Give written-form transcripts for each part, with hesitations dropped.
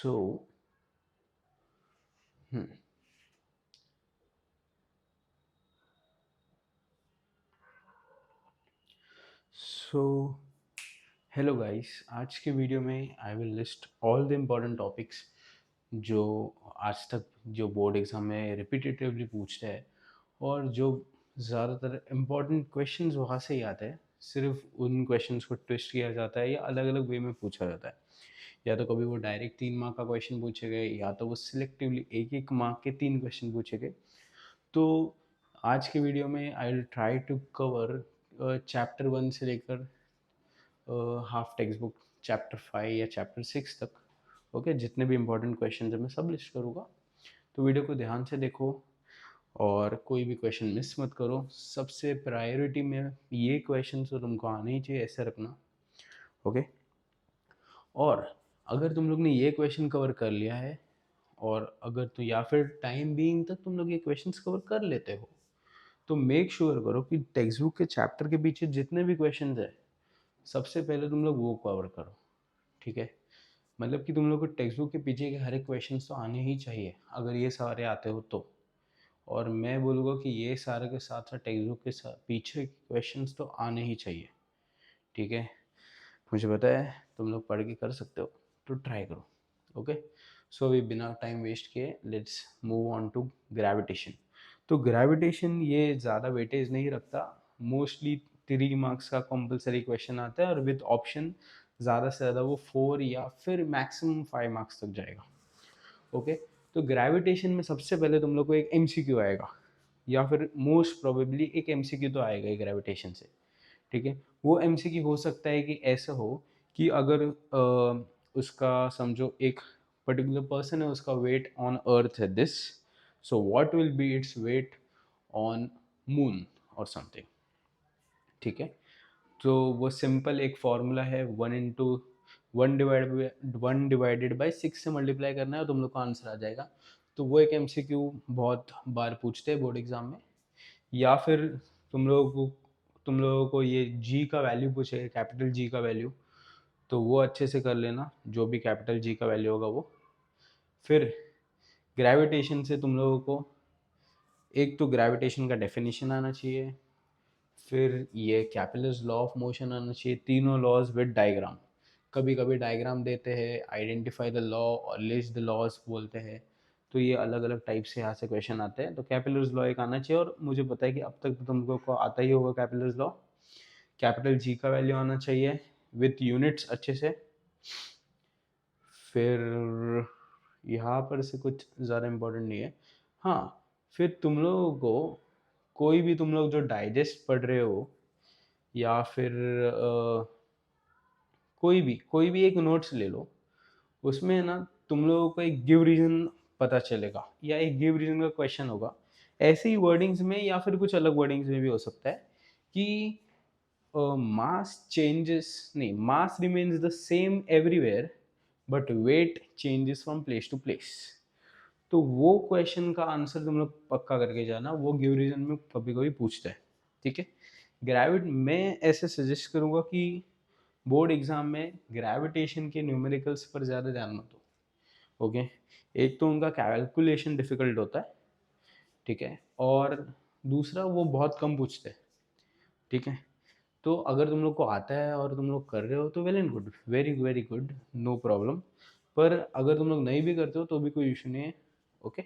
So, hmm. So, hello guys, आज के video में I will list all the important topics जो आज तक जो बोर्ड एग्जाम में रिपीटेटिवली पूछते हैं और जो ज़्यादातर इम्पोर्टेंट क्वेश्चंस वहाँ से ही आते हैं। सिर्फ उन क्वेश्चंस को ट्विस्ट किया जाता है या अलग अलग वे में पूछा जाता है। या तो कभी वो डायरेक्ट 3 मार्क का क्वेश्चन पूछे गए या तो वो सिलेक्टिवली एक एक मार्क के 3 क्वेश्चन पूछे गए। तो आज के वीडियो में I will try to cover chapter 1 से लेकर हाफ टेक्स्ट बुक चैप्टर 5 या चैप्टर 6 तक। ओके, जितने भी इंपॉर्टेंट क्वेश्चन है मैं सब लिस्ट करूँगा। तो वीडियो को ध्यान से देखो और कोई भी क्वेश्चन मिस मत करो। सबसे प्रायोरिटी में ये क्वेश्चन तो तुमको आने ही चाहिए, ऐसे रखना। ओके, और अगर तुम लोग ने ये क्वेश्चन कवर कर लिया है और अगर तो या फिर टाइम बीइंग तक तुम लोग ये क्वेश्चंस कवर कर लेते हो तो मेक श्योर करो कि टेक्स्ट बुक के चैप्टर के पीछे जितने भी क्वेश्चंस है सबसे पहले तुम लोग वो कवर करो। ठीक है, मतलब कि तुम लोग को टेक्स्ट बुक के पीछे के हर एक क्वेश्चन तो आने ही चाहिए अगर ये सारे आते हो तो। और मैं बोलूँगा कि ये सारे के साथ साथ टेक्स्ट बुक के पीछे क्वेश्चन तो आने ही चाहिए। ठीक है, मुझे पता है तुम लोग पढ़ के कर सकते हो, तो ट्राई करो। ओके, सो अभी बिना टाइम वेस्ट किए let's move on to gravitation. तो ग्रेविटेशन ये ज़्यादा वेटेज नहीं रखता। मोस्टली 3 मार्क्स का कंपलसरी क्वेश्चन आता है और विद ऑप्शन ज़्यादा से ज़्यादा वो 4 या फिर मैक्सिमम 5 मार्क्स तक जाएगा। ओके, तो ग्रेविटेशन में सबसे पहले तुम लोग को एक एमसीक्यू आएगा या फिर मोस्ट प्रोबेबली एक एमसीक्यू तो आएगा ही ग्रेविटेशन से। ठीक है, वो एमसीक्यू हो सकता है कि ऐसा हो कि अगर उसका समझो एक पर्टिकुलर पर्सन है, उसका वेट ऑन अर्थ है this, so what will be its weight on moon और समथिंग। ठीक है, तो वो सिंपल एक फॉर्मूला है, 1/1 डिवाइडेड बाई 6 से मल्टीप्लाई करना है और तुम लोग का आंसर आ जाएगा। तो वो एक एमसीक्यू बहुत बार पूछते हैं बोर्ड एग्जाम में। या फिर तुम लोगों को ये जी का वैल्यू पूछेगा, कैपिटल जी का वैल्यू, तो वो अच्छे से कर लेना, जो भी कैपिटल जी का वैल्यू होगा वो। फिर ग्रेविटेशन से तुम लोगों को एक तो ग्रेविटेशन का डेफिनेशन आना चाहिए, फिर ये कैपिलस लॉ ऑफ मोशन आना चाहिए, तीनों लॉज विद डायग्राम। कभी कभी डायग्राम देते हैं, आइडेंटिफाई द लॉ और लिस्ट द लॉज बोलते हैं। तो ये अलग अलग टाइप से यहाँ से क्वेश्चन आते हैं। तो कैपिलस लॉ एक आना चाहिए और मुझे पता है कि अब तक तो तुमको को आता ही होगा कैपिलस लॉ। कैपिटल जी का वैल्यू आना चाहिए विथ यूनिट्स अच्छे से। फिर यहाँ पर से कुछ ज़्यादा इम्पोर्टेंट नहीं है। हाँ, फिर तुम लोगों को कोई भी तुम लोग जो डाइजेस्ट पढ़ रहे हो या फिर कोई भी एक नोट्स ले लो, उसमें ना तुम लोगों को एक गिव रीजन पता चलेगा या एक गिव रीजन का क्वेश्चन होगा। ऐसे ही वर्डिंग्स में या फिर कुछ अलग वर्डिंग्स में भी हो सकता है कि मास चेंजेस नहीं, mass remains the same everywhere but weight changes from place to place. तो वो क्वेश्चन का आंसर तुम लोग पक्का करके जाना, वो गिव रीजन में कभी कभी पूछता है। ठीक है, ग्रेविट मैं ऐसे सजेस्ट करूँगा कि बोर्ड एग्जाम में ग्रेविटेशन के न्यूमेरिकल्स पर ज़्यादा ध्यान मत दो। ओके, एक तो उनका कैलकुलेशन डिफिकल्ट होता है। ठीक है, और दूसरा वो बहुत कम पूछते हैं। ठीक है, तो अगर तुम लोग को आता है और तुम लोग कर रहे हो तो well and good, very very good, no problem. पर अगर तुम लोग नहीं भी करते हो तो भी कोई इशू नहीं है। ओके,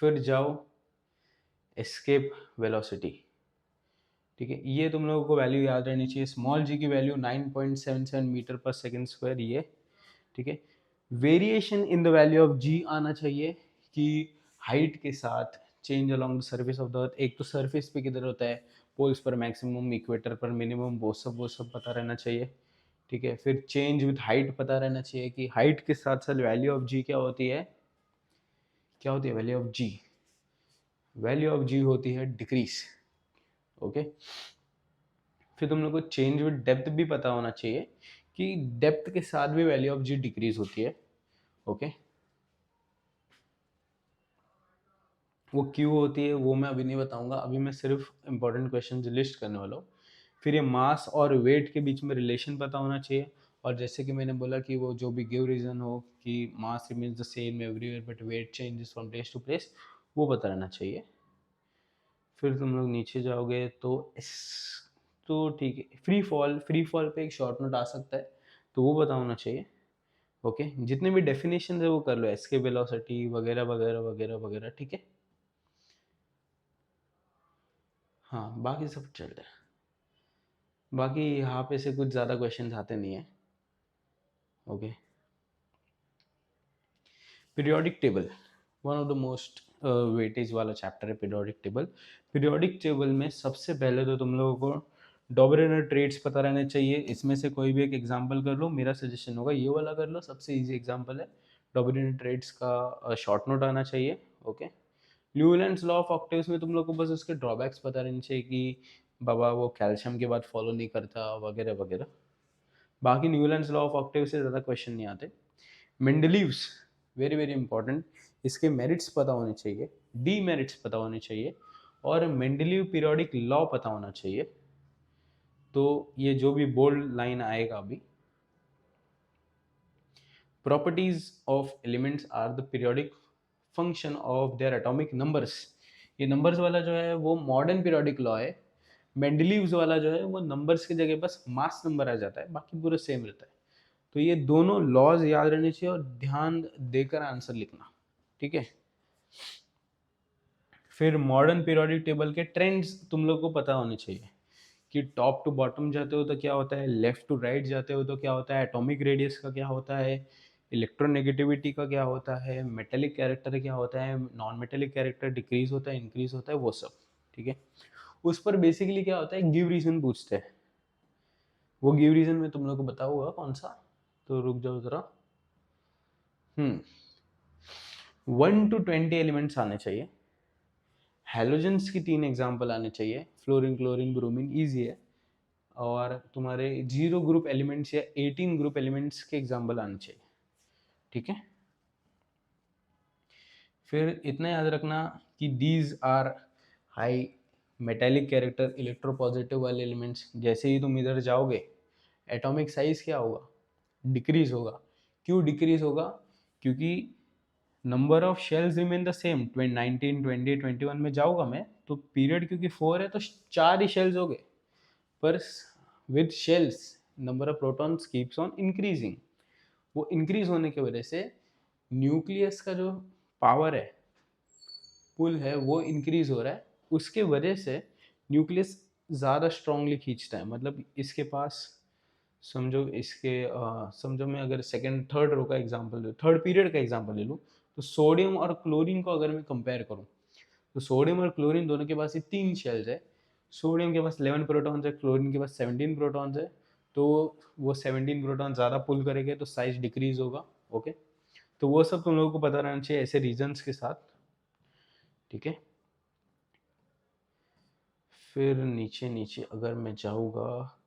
फिर जाओ एस्केप वेलोसिटी। ठीक है, ये तुम लोगों को वैल्यू याद रहनी चाहिए। स्मॉल जी की value 9.77 metre per second square ये। ठीक है, variation in the value of G आना चाहिए कि हाइट के साथ change along the surface of the earth. एक तो सरफेस पे किधर होता है, पोल्स पर मैक्सिमम, इक्वेटर पर मिनिमम, वो सब पता रहना चाहिए। ठीक है, फिर चेंज विथ हाइट पता रहना चाहिए कि हाइट के साथ साथ वैल्यू ऑफ जी क्या होती है, क्या होती है value of G. Value of G होती है डिक्रीज। ओके, फिर तुम लोग को चेंज विद डेप्थ भी पता होना चाहिए कि डेप्थ के साथ भी वैल्यू ऑफ जी डिक्रीज होती है। ओके, वो क्यों होती है वो मैं अभी नहीं बताऊंगा, अभी मैं सिर्फ इंपॉर्टेंट क्वेश्चन लिस्ट करने वाला हूँ। फिर ये मास और वेट के बीच में रिलेशन पता होना चाहिए, और जैसे कि मैंने बोला कि वो जो भी गिव रीजन हो कि mass remains the same everywhere but weight changes from place to place, वो पता रहना चाहिए। फिर तुम लोग नीचे जाओगे तो इस, तो ठीक है, फ्री फॉल पे एक शॉर्ट नोट आ सकता है, तो वो पता होना चाहिए। ओके, जितने भी डेफिनेशन है वो कर लो, एस्केप वेलोसिटी वगैरह वगैरह वगैरह वगैरह, ठीक है। हाँ, बाकी सब चल रहा है, बाकी यहाँ पे से कुछ ज़्यादा क्वेश्चंस आते नहीं है। Okay, periodic table, one of the most weightage वाला चैप्टर है पीरियोडिक टेबल। पीरियोडिक टेबल में सबसे पहले तो तुम लोगों को डॉबरेनर ट्रेड्स पता रहने चाहिए। इसमें से कोई भी एक एग्जांपल कर लो, मेरा सजेशन होगा ये वाला कर लो, सबसे इजी एग्जांपल है। डॉबरेनर ट्रेड्स का शॉर्ट नोट आना चाहिए। Okay, Newlands law of octaves में तुम लोग को बस उसके ड्रॉबैक्स पता रहने चाहिए कि बाबा वो कैल्शियम के बाद फॉलो नहीं करता वगैरह वगैरह। बाकी न्यूलैंड्स लॉ ऑफ ऑक्टेव से ज़्यादा क्वेश्चन नहीं आते। मेंडलीव्स, वेरी वेरी इंपॉर्टेंट, इसके मेरिट्स पता होने चाहिए, डी मेरिट्स पता होने चाहिए, और मेंडलीव पीरियोडिक लॉ पता होना चाहिए। तो ये जो भी बोल्ड लाइन आएगा अभी, properties of elements are the periodic function of their atomic numbers. ये नंबर्स वाला जो है वो मॉडर्न पीरियोडिक लॉ है। मेंडलीव्स वाला जो है वो नंबर्स की जगह बस मास नंबर आ जाता है, बाकी पूरा सेम रहता है। तो ये दोनों लॉज याद रहने चाहिए और ध्यान देकर आंसर लिखना, ठीक है। फिर मॉडर्न पीरियोडिक टेबल के ट्रेंड्स तुम लोग को पता होने चाहिए कि टॉप टू बॉटम जाते हो तो क्या होता है, लेफ्ट टू राइट जाते हो तो क्या होता है, एटॉमिक रेडियस का क्या होता है, इलेक्ट्रोनेगेटिविटी का क्या होता है, मेटेलिक कैरेक्टर क्या होता है, नॉन मेटेलिक कैरेक्टर डिक्रीज होता है इंक्रीज होता है, वो सब, ठीक है। उस पर बेसिकली क्या होता है, गिव रीजन पूछते हैं। वो गिव रीजन में तुम लोग को बताऊंगा कौन सा, तो रुक जाओ जरा। 1 to 20 एलिमेंट्स आने चाहिए। हेलोजेंस की 3 एग्जाम्पल आने चाहिए, फ्लोरीन क्लोरीन ब्रोमीन, ईजी है। और तुम्हारे 0 ग्रुप एलिमेंट्स या 18 ग्रुप एलिमेंट्स के एग्जाम्पल आने चाहिए, ठीक है। फिर इतना याद रखना कि these are high metallic character electropositive वाले एलिमेंट्स। जैसे ही तुम इधर जाओगे एटॉमिक साइज क्या होगा, डिक्रीज होगा। क्यों डिक्रीज होगा, क्योंकि number of shells remain the same. 19 20 21 में जाऊंगा मैं तो पीरियड क्योंकि 4 है तो 4 ही शेल्स हो गए, पर with shells number of protons keeps on increasing. वो इंक्रीज होने की वजह से न्यूक्लियस का जो पावर है, पुल है, वो इंक्रीज हो रहा है। उसके वजह से न्यूक्लियस ज़्यादा स्ट्रांगली खींचता है। मतलब इसके पास समझो, समझो मैं अगर सेकंड थर्ड रो का एग्जांपल लूँ, थर्ड पीरियड का एग्जांपल ले लूँ, तो सोडियम और क्लोरीन को अगर मैं कंपेयर करूँ, तो सोडियम और क्लोरीन दोनों के पास ये 3 शेल्स है। सोडियम के पास 11 प्रोटॉन्स है, क्लोरीन के पास 17 प्रोटॉन्स है। तो वो 17 प्रोटॉन ज़्यादा पुल करेंगे तो साइज डिक्रीज होगा। ओके, तो वो सब तुम लोगों को पता रहना चाहिए ऐसे रीजंस के साथ, ठीक है। फिर नीचे नीचे अगर मैं जाऊँगा,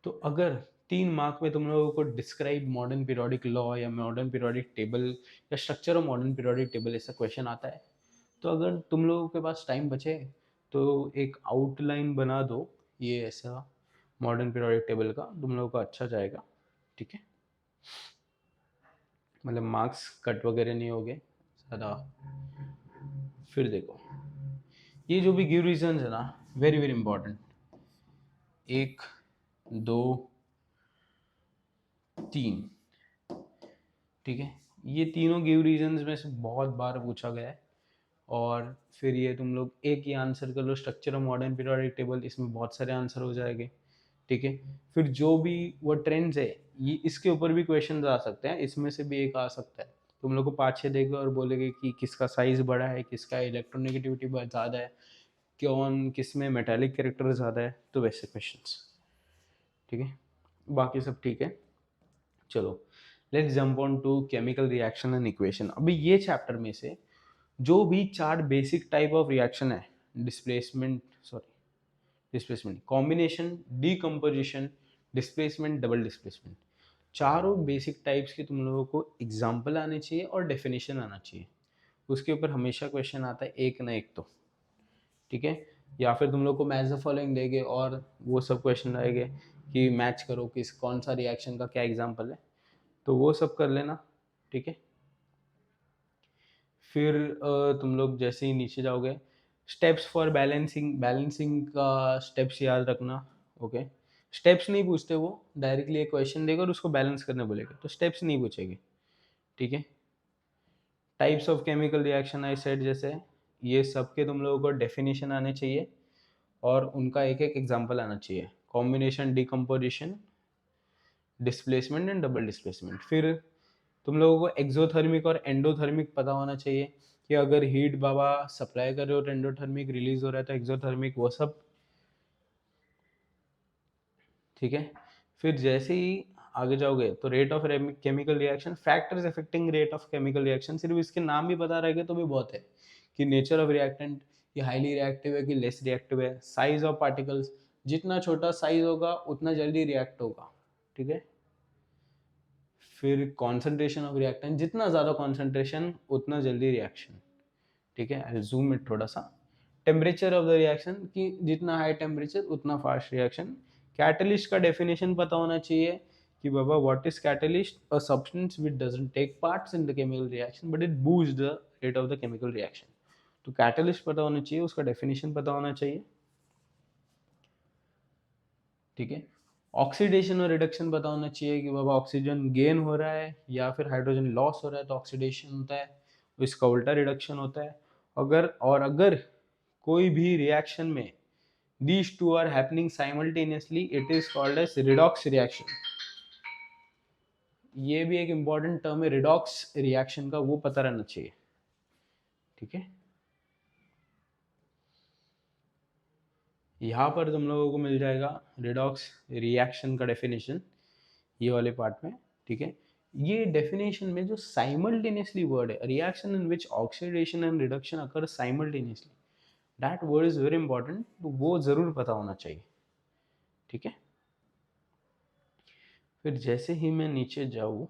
तो अगर 3 मार्क में तुम लोगों को डिस्क्राइब मॉडर्न पीरियोडिक लॉ या मॉडर्न पीरियोडिक टेबल या structure of modern periodic table ऐसा क्वेश्चन आता है, तो अगर तुम लोगों के पास टाइम बचे तो एक आउटलाइन बना दो ये ऐसा मॉडर्न पीरियोडिक टेबल का, तुम लोगों को अच्छा जाएगा, ठीक है। मतलब मार्क्स कट वगैरह नहीं होंगे ज़्यादा। फिर देखो, ये जो भी गिव रीजन है ना, वेरी वेरी इंपॉर्टेंट, 1 2 3, ठीक है। ये तीनों गिव रीजंस में से बहुत बार पूछा गया है। और फिर ये तुम लोग एक ही आंसर कर लो, structure of modern periodic table, इसमें बहुत सारे आंसर हो जाएंगे, ठीक है। फिर जो भी वो ट्रेंड्स है, ये इसके ऊपर भी क्वेश्चन आ सकते हैं, इसमें से भी एक आ सकता है। तुम लोग को 5-6 देगा और बोलेगे कि किसका साइज बड़ा है, किसका इलेक्ट्रोनेगेटिविटी ज़्यादा है, कौन किस में मेटालिक कैरेक्टर ज़्यादा है, तो वैसे क्वेश्चंस, ठीक है। बाकी सब ठीक है। चलो let's jump on to chemical reaction and equation. अभी ये चैप्टर में से जो भी 4 बेसिक टाइप ऑफ रिएक्शन है, displacement, combination, decomposition, displacement, double displacement, चारों बेसिक टाइप्स के तुम लोगों को एग्जाम्पल आने चाहिए और डेफिनेशन आना चाहिए। उसके ऊपर हमेशा क्वेश्चन आता है एक ना एक तो, ठीक है। या फिर तुम लोग को मैच द फॉलोइंग देंगे और वो सब क्वेश्चन रहेंगे कि मैच करो किस कौन सा रिएक्शन का क्या एग्जाम्पल है, तो वो सब कर लेना, ठीक है। फिर तुम लोग जैसे ही नीचे जाओगे, स्टेप्स फॉर बैलेंसिंग, बैलेंसिंग का स्टेप्स याद रखना, ओके। स्टेप्स नहीं पूछते, वो डायरेक्टली एक क्वेश्चन देगा और उसको बैलेंस करने बोलेगा, तो स्टेप्स नहीं पूछेंगे, ठीक है। Types of chemical reaction I said, जैसे ये सब के तुम लोगों को डेफिनेशन आने चाहिए और उनका एक एक एग्जांपल आना चाहिए। Combination, decomposition, displacement and double displacement. फिर तुम लोगों को एक्सोथर्मिक और एंडोथर्मिक पता होना चाहिए कि अगर हीट बाबा सप्लाई कर रहे हो तो एंडोथर्मिक रिलीज हो रहा है तो एक्सोथर्मिक, वो सब, ठीक है। फिर जैसे ही आगे जाओगे तो rate of chemical reaction, factors affecting rate of chemical reaction, सिर्फ इसके नाम भी पता रहेगा तो भी बहुत है कि नेचर ऑफ रिएक्टेंट, ये हाईली रिएक्टिव है कि लेस रिएक्टिव है, साइज ऑफ पार्टिकल्स, जितना छोटा साइज होगा उतना जल्दी रिएक्ट होगा, ठीक है। फिर कॉन्सेंट्रेशन ऑफ रिएक्टेंट, जितना ज़्यादा कॉन्सेंट्रेशन उतना जल्दी रिएक्शन, ठीक है। आई जूम इट थोड़ा सा। टेम्परेचर ऑफ द रिएक्शन, कि जितना हाई टेम्परेचर उतना फास्ट रिएक्शन। कैटलिस्ट का डेफिनेशन पता होना चाहिए कि बाबा what is catalyst, a substance which doesn't take parts in the chemical reaction but it boost the rate of the chemical reaction. तो कैटलिस्ट पता होना चाहिए, उसका डेफिनेशन पता होना चाहिए, ठीक है। ऑक्सीडेशन और रिडक्शन पता होना चाहिए कि बाबा ऑक्सीजन गेन हो रहा है या फिर हाइड्रोजन लॉस हो रहा है तो ऑक्सीडेशन होता है, इसका उल्टा रिडक्शन होता है। अगर कोई भी रिएक्शन में these two are happening simultaneously, it is called as redox reaction। ये भी एक इंपॉर्टेंट टर्म है रिडॉक्स रिएक्शन का, वो पता रहना चाहिए, ठीक है। यहाँ पर तुम लोगों को मिल जाएगा रिडॉक्स रिएक्शन का डेफिनेशन ये वाले पार्ट में, ठीक है। ये डेफिनेशन में जो साइमल्टेनियसली वर्ड है, reaction in which oxidation and reduction occur simultaneously, that word is very important, तो वो जरूर पता होना चाहिए, ठीक है। फिर जैसे ही मैं नीचे जाऊँ,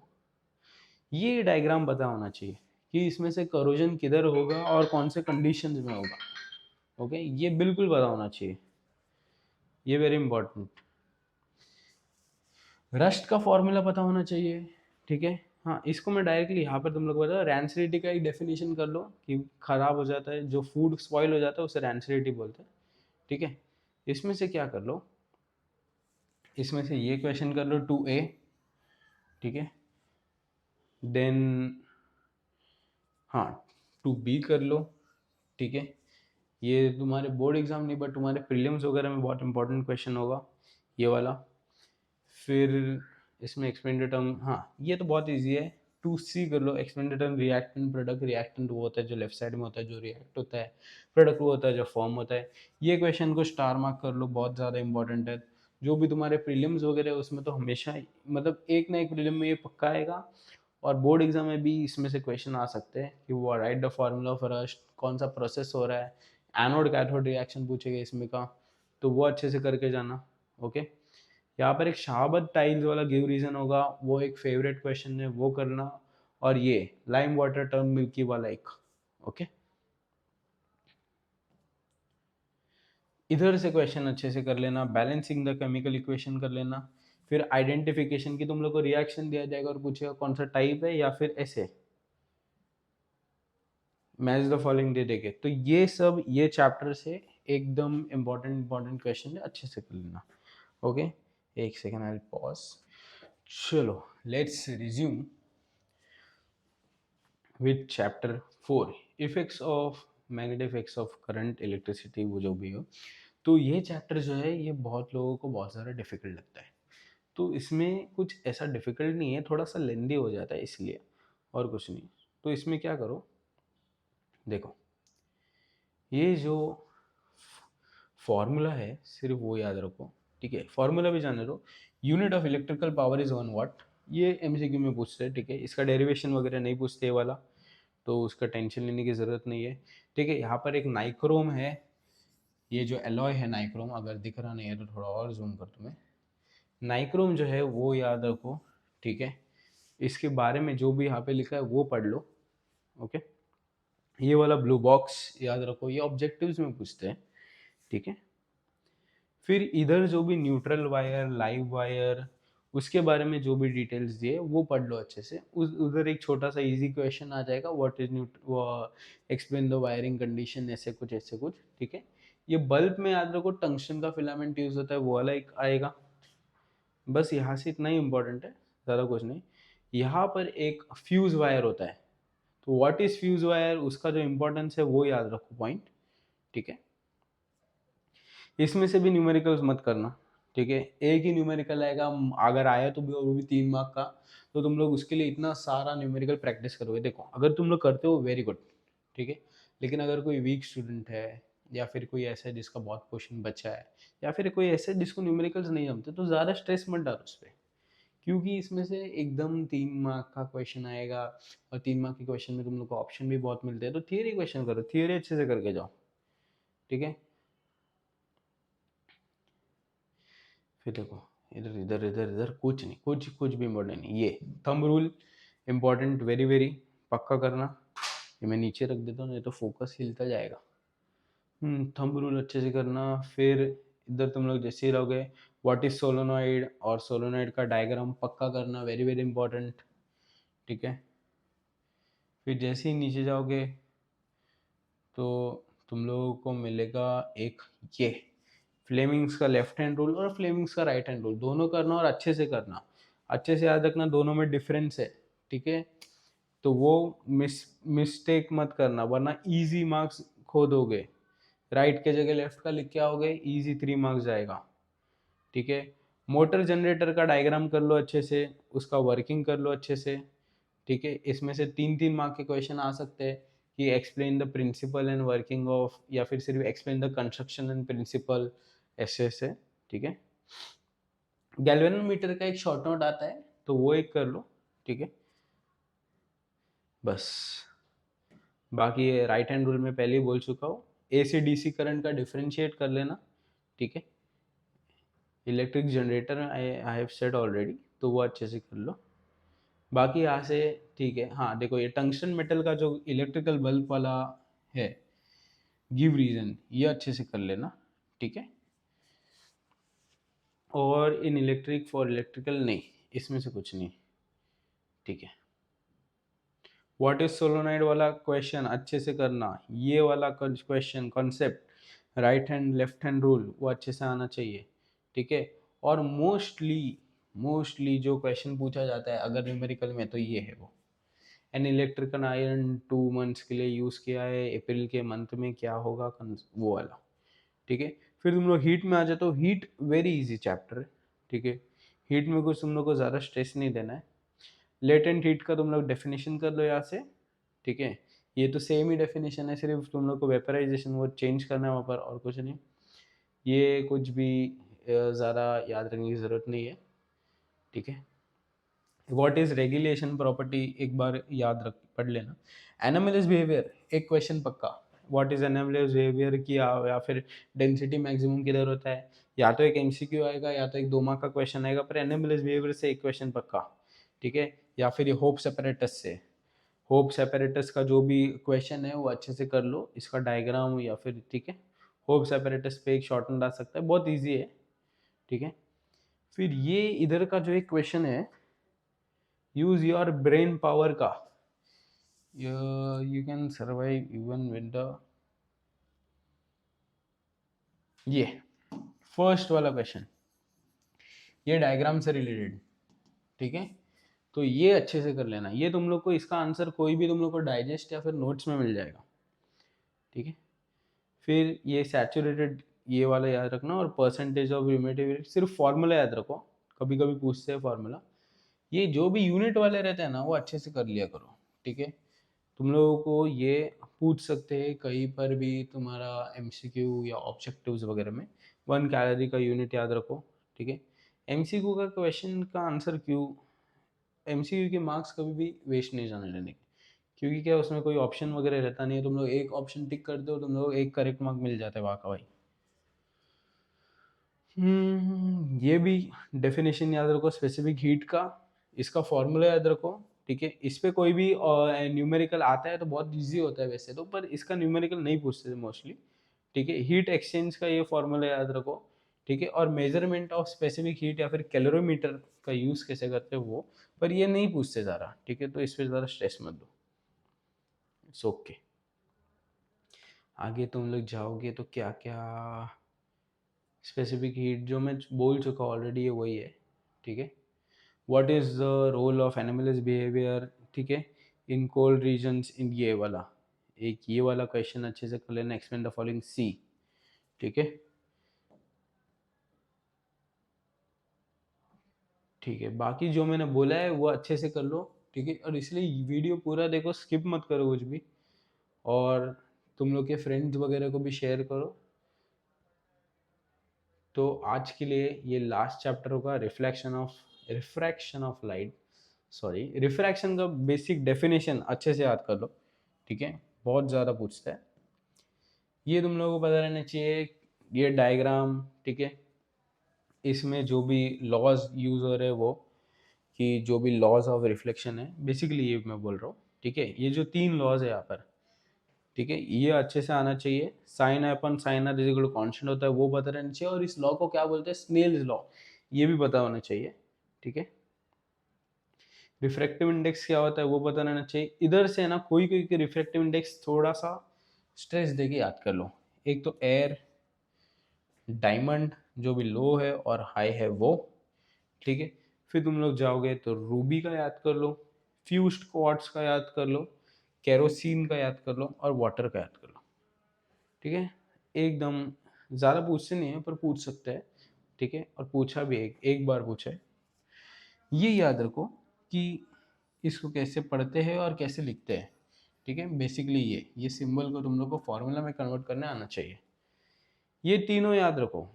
ये डायग्राम पता होना चाहिए कि इसमें से करोजन किधर होगा और कौन से कंडीशंस में होगा, ओके। ये बिल्कुल पता होना चाहिए, ये वेरी इंपॉर्टेंट। रस्ट का फॉर्मूला पता होना चाहिए, ठीक है। हाँ, इसको मैं डायरेक्टली यहाँ पर तुम लोग बता, रैंसिडिटी का एक डेफिनेशन कर लो कि खराब हो जाता है, जो फूड स्पॉइल हो जाता है उसे रैंसिडिटी बोलते हैं, ठीक है। इसमें से क्या कर लो, इसमें से ये क्वेश्चन कर लो 2A, ठीक है। देन हाँ 2B कर लो, ठीक है। ये तुम्हारे बोर्ड एग्जाम नहीं बट तुम्हारे प्रीलिम्स वगैरह में बहुत इंपॉर्टेंट क्वेश्चन होगा ये वाला। फिर इसमें एक्सपेंडेड टर्म, हाँ ये तो बहुत इजी है, 2C कर लो, expanded term reactant product. Reactant वो होता है जो लेफ्ट साइड में होता है जो रिएक्ट होता है, प्रोडक्ट वो होता है जो फॉर्म होता है। ये क्वेश्चन को स्टार मार्क कर लो, बहुत ज़्यादा इंपॉर्टेंट है। जो भी तुम्हारे प्रीलिम्स वगैरह है उसमें तो हमेशा मतलब एक ना एक प्रीलिम में ये पक्का आएगा, और बोर्ड एग्जाम में भी इसमें से क्वेश्चन आ सकते हैं कि वो right the formula of rust, कौन सा प्रोसेस हो रहा है, एनोड कैथोड रिएक्शन पूछेगा इसमें का, तो वो अच्छे से करके जाना, ओके। यहाँ पर एक शाहबद टाइल्स वाला गिव रीजन होगा, वो एक फेवरेट क्वेश्चन है, वो करना। और ये लाइम वाटर टर्म मिल्की वाला एक, ओके। इधर से क्वेश्चन अच्छे से कर लेना, बैलेंसिंग द केमिकल इक्वेशन कर लेना। फिर आइडेंटिफिकेशन की तुम लोग को रिएक्शन दिया जाएगा और पूछेगा कौन सा टाइप है या फिर ऐसे मैच द फॉलोइंग दे देंगे, तो ये सब ये चैप्टर से एकदम इंपॉर्टेंट क्वेश्चन है, अच्छे से कर लेना, ओके। एक सेकेंड आई पॉज। चलो let's resume with chapter 4, effects of magnetic effects of current electricity, वो जो भी हो। तो ये चैप्टर जो है ये बहुत लोगों को बहुत ज़्यादा डिफिकल्ट लगता है, तो इसमें कुछ ऐसा डिफिकल्ट नहीं है, थोड़ा सा लेंदी हो जाता है इसलिए, और कुछ नहीं। तो इसमें क्या करो, देखो ये जो फॉर्मूला है सिर्फ वो याद रखो, ठीक है। फॉर्मूला भी जाने दो, unit of electrical power is 1 वाट, ये एमसीक्यू में पूछते हैं, ठीक है। इसका डेरिवेशन वगैरह नहीं पूछते ये वाला, तो उसका टेंशन लेने की ज़रूरत नहीं है, ठीक है। यहाँ पर एक नाइक्रोम है, ये जो एलॉय है नाइक्रोम, अगर दिख रहा नहीं है तो थोड़ा और जूम कर तुम्हें, नाइक्रोम जो है वो याद रखो, ठीक है। इसके बारे में जो भी यहाँ पे लिखा है वो पढ़ लो, ओके। ये वाला ब्लू बॉक्स याद रखो, ये ऑब्जेक्टिव्स में पूछते हैं, ठीक है। फिर इधर जो भी न्यूट्रल वायर, लाइव वायर, उसके बारे में जो भी डिटेल्स दिए वो पढ़ लो अच्छे से। उधर एक छोटा सा इजी क्वेश्चन आ जाएगा, what is explain the wiring condition, ऐसे कुछ, ठीक है। ये बल्ब में याद रखो टंगस्टन का फिलामेंट यूज होता है, वो वाला एक आएगा। बस यहाँ से इतना ही इम्पोर्टेंट है, ज़्यादा कुछ नहीं। यहाँ पर एक फ्यूज वायर होता है, तो व्हाट इज फ्यूज वायर, उसका जो इम्पोर्टेंस है वो याद रखो पॉइंट, ठीक है। इसमें से भी न्यूमेरिकल्स मत करना, ठीक है। एक ही न्यूमेरिकल आएगा, अगर आया तो भी, और वो भी 3 मार्क का, तो तुम लोग उसके लिए इतना सारा न्यूमेरिकल प्रैक्टिस करोगे। देखो अगर तुम लोग करते हो वेरी गुड, ठीक है। लेकिन अगर कोई वीक स्टूडेंट है, या फिर कोई ऐसा है जिसका बहुत क्वेश्चन बचा है, या फिर कोई ऐसा है जिसको न्यूमेरिकल्स नहीं जमते, तो ज़्यादा स्ट्रेस मत डालो उस पर, क्योंकि इसमें से एकदम 3 मार्क का क्वेश्चन आएगा, और 3 मार्क के क्वेश्चन में तुम लोग को ऑप्शन भी बहुत मिलते हैं। तो थियरी क्वेश्चन करो, थियरी अच्छे से करके जाओ, ठीक है। फिर देखो इधर इधर इधर इधर कुछ नहीं, कुछ भी इम्पोर्टेंट नहीं। ये thumb rule important, very very पक्का करना। ये मैं नीचे रख देता हूँ, नहीं तो फोकस हिलता जाएगा। थंब रूल अच्छे से करना। फिर इधर तुम लोग जैसे ही रहोगे, व्हाट इज सोलोनॉइड, और सोलोनॉइड का डायग्राम पक्का करना, वेरी वेरी इंपॉर्टेंट, ठीक है। फिर जैसे ही नीचे जाओगे तो तुम लोगों को मिलेगा एक ये फ्लेमिंग्स का लेफ्ट हैंड रूल और फ्लेमिंग्स का राइट हैंड रूल, दोनों करना और अच्छे से करना। अच्छे से याद रखना दोनों में डिफरेंस है, ठीक है। तो वो मिस्टेक मत करना, वरना इजी मार्क्स खो दोगे। राइट के जगह लेफ्ट का लिख के आओगे, इजी 3 मार्क्स जाएगा, ठीक है। मोटर जनरेटर का डायग्राम कर लो अच्छे से, उसका वर्किंग कर लो अच्छे से, ठीक है। इसमें से 3-3 मार्क के क्वेश्चन आ सकते हैं, कि explain the principle and working of, या फिर सिर्फ explain the construction and principle, ऐसे, ठीक है। गैल्वेनोमीटर का एक शॉर्ट नोट आता है, तो वो एक कर लो, ठीक है। बस बाकी राइट हैंड रूल में पहले ही बोल चुका हूँ। AC DC करंट का डिफरेंशिएट कर लेना, ठीक है। Electric generator I have said already, तो वो अच्छे से कर लो। बाकी यहाँ से ठीक है। हाँ देखो, ये टंगस्टन मेटल का जो इलेक्ट्रिकल बल्ब वाला है, गिव रीजन, ये अच्छे से कर लेना, ठीक है। और इन इलेक्ट्रिक फॉर इलेक्ट्रिकल नहीं, इसमें से कुछ नहीं, ठीक है। व्हाट इज सोलोनाइड वाला क्वेश्चन अच्छे से करना, ये वाला question concept, right hand left hand rule, वो अच्छे से आना चाहिए, ठीक है। और मोस्टली जो क्वेश्चन पूछा जाता है अगर न्यूमेरिकल में, तो ये है वो, एन इलेक्ट्रिकल आयरन 2 मंथ्स के लिए यूज़ किया है, अप्रैल के मंथ में क्या होगा, वो वाला, ठीक है। फिर तुम लोग हीट में आ जाते हो, हीट वेरी इजी चैप्टर है, ठीक है। हीट में कुछ तुम लोग को ज़्यादा स्ट्रेस नहीं देना है। लेटेंट हीट का तुम लोग डेफिनेशन कर लो यहाँ से, ठीक है। ये तो सेम ही डेफिनेशन है, सिर्फ तुम लोग को वेपराइजेशन वो चेंज करना है वहाँ पर, और कुछ नहीं। ये कुछ भी ज़्यादा याद रखने की ज़रूरत नहीं है, ठीक है। व्हाट इज रेगुलेशन प्रॉपर्टी एक बार याद रख पढ़ लेना। एनोमलस बिहेवियर एक क्वेश्चन पक्का, व्हाट इज एनोमलस बिहेवियर की, या फिर डेंसिटी मैक्सिमम किधर होता है, या तो एक MCQ आएगा या तो एक 2 मार्क का क्वेश्चन आएगा, पर एनोमलस बिहेवियर से एक क्वेश्चन पक्का, ठीक है। या फिर ये होप्स सेपरेटस से, होप्स सेपरेटस का जो भी क्वेश्चन है वो अच्छे से कर लो, इसका डायग्राम या फिर, ठीक है। होप्स सेपरेटस पे एक शॉर्ट नोट आ सकता है, बहुत ईजी है, ठीक है। फिर ये इधर का जो एक क्वेश्चन है, यूज योर ब्रेन पावर का, you can survive even with the, ये फर्स्ट वाला क्वेश्चन, ये डायग्राम से रिलेटेड, ठीक है। तो ये अच्छे से कर लेना, ये तुम लोग को इसका आंसर कोई भी तुम लोग को डाइजेस्ट या फिर नोट्स में मिल जाएगा, ठीक है। फिर ये सैचुरेटेड, ये वाला याद रखना, और परसेंटेज ऑफ ह्यूमिडिटी सिर्फ फॉर्मूला याद रखो, कभी कभी पूछते हैं फॉर्मूला। ये जो भी यूनिट वाले रहते हैं ना, वो अच्छे से कर लिया करो, ठीक है। तुम लोगों को ये पूछ सकते हैं कहीं पर भी, तुम्हारा MCQ या ऑब्जेक्टिव्स वगैरह में, 1 कैलोरी का यूनिट याद रखो, ठीक है। MCQ का क्वेश्चन का आंसर क्यों, MCQ के मार्क्स कभी भी वेस्ट नहीं जाने देने, क्योंकि क्या उसमें कोई ऑप्शन वगैरह रहता नहीं है, तुम लोग एक ऑप्शन टिक करते हो, तुम लोग एक करेक्ट मार्क मिल जाता है वहाँ का भाई। ये भी डेफिनेशन याद रखो स्पेसिफिक हीट का, इसका फॉर्मूला याद रखो, ठीक है। इस पे कोई भी न्यूमेरिकल आता है तो बहुत इजी होता है वैसे तो, पर इसका न्यूमेरिकल नहीं पूछते थे मोस्टली, ठीक है। हीट एक्सचेंज का ये फॉर्मूला याद रखो, ठीक है। और मेजरमेंट ऑफ स्पेसिफिक हीट या फिर कैलोरीमीटर का यूज कैसे करते हो वो, पर ये नहीं पूछते ज़्यादा, ठीक है। तो इस पर ज़्यादा स्ट्रेस मत दो, इट्स ओके। आगे तुम लोग जाओगे तो क्या क्या स्पेसिफिक हीट जो मैं बोल चुका ऑलरेडी है वही है, ठीक है। What is the role of animals behaviour, ठीक है, इन कोल्ड रीजन्स, इन ये वाला, एक ये वाला क्वेश्चन अच्छे से कर लेना। एक्सप्लेन द फॉलोइंग सी, ठीक है, ठीक है। बाकी जो मैंने बोला है वो अच्छे से कर लो, ठीक है। और इसलिए वीडियो पूरा देखो, स्किप मत करो कुछ भी। और तुम लोग के फ्रेंड्स वगैरह को भी शेयर करो। तो आज के लिए ये लास्ट चैप्टर होगा, refraction of light. Sorry, refraction का बेसिक डेफिनेशन अच्छे से याद कर लो, ठीक है। बहुत ज़्यादा पूछता है ये, तुम लोगों को पता रहना चाहिए। ये डायग्राम, ठीक है, इसमें जो भी लॉज यूज हो रहे हैं वो, कि जो भी लॉज ऑफ रिफ्लेक्शन है बेसिकली ये मैं बोल रहा हूँ, ठीक है। ये जो 3 लॉज है यहाँ पर, ठीक है, ये अच्छे से आना चाहिए। Sine upon sine R is equal to constant होता है वो पता रहना चाहिए। और इस लॉ को क्या बोलते हैं, स्नेल्स लॉ, ये भी पता होना चाहिए, ठीक है। रिफ्रैक्टिव इंडेक्स क्या होता है वो पता रहना चाहिए। इधर से है ना, कोई कोई के रिफ्रैक्टिव इंडेक्स थोड़ा सा स्ट्रेस देके याद कर लो। एक तो एयर, डायमंड जो भी लो है और हाई है वो, ठीक है। फिर तुम लोग जाओगे तो रूबी का याद कर लो, फ्यूज्ड क्वार्ट्ज का याद कर लो, केरोसिन का याद कर लो और वाटर का याद कर लो, ठीक है। एकदम ज़्यादा पूछते नहीं है पर पूछ सकते हैं, ठीक है। और पूछा भी एक बार पूछा है। ये याद रखो कि इसको कैसे पढ़ते हैं और कैसे लिखते हैं, ठीक है। बेसिकली ये सिंबल को तुम लोग को फॉर्मूला में कन्वर्ट करने आना चाहिए। ये तीनों याद रखो,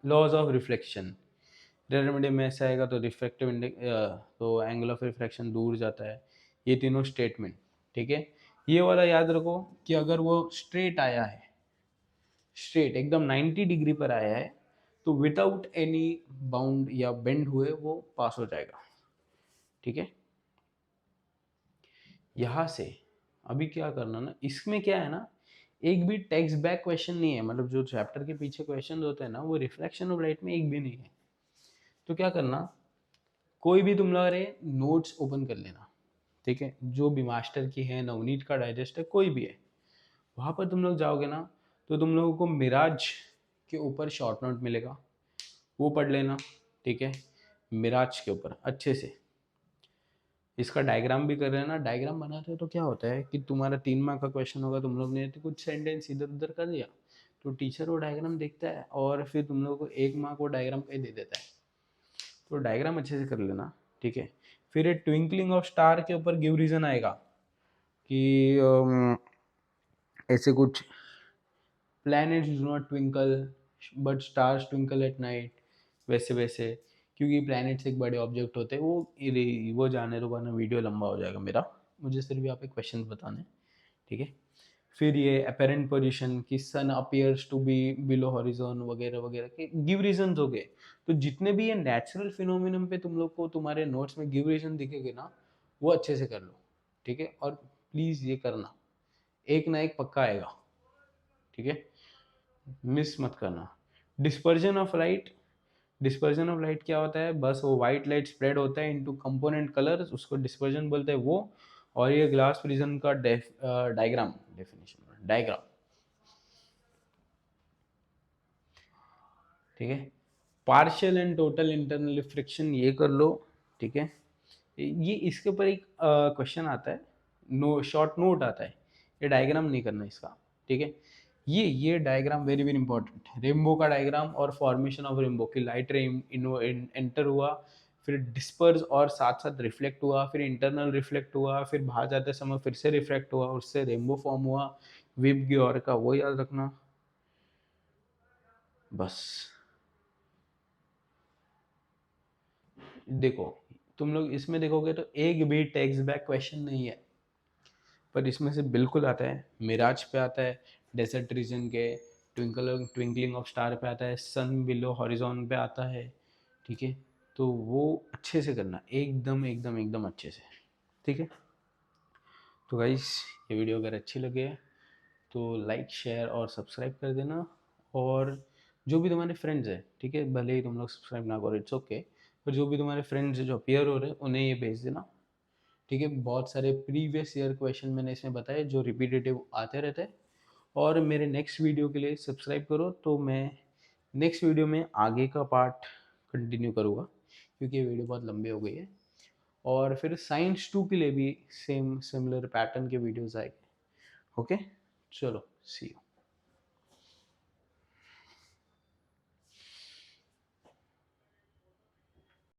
laws of reflection. Rare medium में ऐसा आएगा तो रिफ्रैक्टिव इंडेक्स, तो एंगल ऑफ रिफ्रैक्शन दूर जाता है। ये तीनों स्टेटमेंट, ठीक है। ये वाला याद रखो कि अगर वो स्ट्रेट आया है, स्ट्रेट एकदम 90 डिग्री पर आया है, तो विदाउट एनी बाउंड या बेंड हुए वो पास हो जाएगा, ठीक है। यहाँ से अभी क्या करना ना, इसमें क्या है ना, एक भी टेक्स्ट बैक क्वेश्चन नहीं है। मतलब जो चैप्टर के पीछे क्वेश्चन होते हैं ना, वो रिफ्लेक्शन ऑफ लाइट में एक भी नहीं है। तो क्या करना, कोई भी तुम लोग नोट्स ओपन कर लेना, ठीक है। जो भी मास्टर की है, नवनीत का डाइजेस्ट है, कोई भी है, वहाँ पर तुम लोग जाओगे ना, तो तुम लोगों को मिराज के ऊपर शॉर्ट नोट मिलेगा, वो पढ़ लेना, ठीक है। मिराज के ऊपर अच्छे से इसका डायग्राम भी कर रहे हैं ना। डायग्राम बनाते हो तो क्या होता है कि तुम्हारा 3 मार्क का क्वेश्चन होगा, तुम लोग ने तो कुछ सेंटेंस इधर उधर कर दिया, तो टीचर वो डायग्राम देखता है और फिर तुम लोगों को 1 मार्क वो डायग्राम का ही दे देता है। तो डायग्राम अच्छे से कर लेना, ठीक है। फिर ये ट्विंकलिंग ऑफ स्टार के ऊपर गिव रीजन आएगा कि ऐसे कुछ, planets do not twinkle but stars twinkle at night, वैसे वैसे, क्योंकि planets एक बड़े ऑब्जेक्ट होते हैं। वो जाने दो वरना वीडियो लंबा हो जाएगा मेरा, मुझे सिर्फ यहाँ पे क्वेश्चन बताने, ठीक है। फिर ये अपेरेंट पोजीशन कि sun appears to be below horizon वगैरह वगैरह के गिव रीजन हो गए। तो जितने भी ये नेचुरल फिनोमिनम पे तुम लोग को तुम्हारे नोट्स में गिव रीजन दिखेगे ना, वो अच्छे से कर लो, ठीक है। और प्लीज़ ये करना, एक ना एक पक्का आएगा, ठीक है, मिस मत करना। Dispersion of light, dispersion of light क्या होता है, बस वो वाइट लाइट स्प्रेड होता है इनटू कंपोनेंट कलर्स, उसको डिस्पर्जन बोलते हैं वो। और ये ग्लास प्रिज्म का डायग्राम, डेफिनेशन डायग्राम, ठीक है। Partial and total internal reflection ये कर लो, ठीक है। ये इसके ऊपर एक क्वेश्चन आता है, नो शॉर्ट नोट आता है, ये डायग्राम नहीं करना इसका, ठीक है। ये diagram very very important, rainbow का डायग्राम और फॉर्मेशन ऑफ रेनबो की लाइट रे एंटर हुआ, फिर डिस्पर्स और साथ साथ रिफ्लेक्ट हुआ, फिर इंटरनल रिफ्लेक्ट हुआ, फिर बाहर जाते समय फिर से रिफ्लेक्ट हुआ, उससे रेनबो फॉर्म हुआ। विब ग्योर का वो याद रखना बस। देखो, तुम लोग इसमें देखोगे तो एक भी टेक्स्ट बैक क्वेश्चन नहीं है, पर इसमें से बिल्कुल आता है। मिराज पे आता है, डेजर्ट रीजन के, ट्विंकलिंग ऑफ स्टार पे आता है, सन बिलो हॉरिजॉन पे आता है, ठीक है। तो वो अच्छे से करना, एकदम एकदम एकदम अच्छे से, ठीक है। तो गाइस, ये वीडियो अगर अच्छी लगे तो लाइक शेयर और सब्सक्राइब कर देना। और जो भी तुम्हारे फ्रेंड्स हैं, ठीक है, भले ही तुम लोग सब्सक्राइब ना करो, इट्स ओके, पर जो भी तुम्हारे फ्रेंड्स हैं जो अपियर हो रहे हैं उन्हें ये भेज देना, ठीक है। बहुत सारे प्रीवियस ईयर क्वेश्चन मैंने इसमें बताए जो रिपीटेटिव आते रहते हैं। और मेरे नेक्स्ट वीडियो के लिए सब्सक्राइब करो, तो मैं नेक्स्ट वीडियो में आगे का पार्ट कंटिन्यू करूँगा, क्योंकि ये वीडियो बहुत लंबी हो गई है। और फिर साइंस 2 के लिए भी सेम सिमिलर पैटर्न के वीडियोस आएंगे। ओके, चलो, सी यू।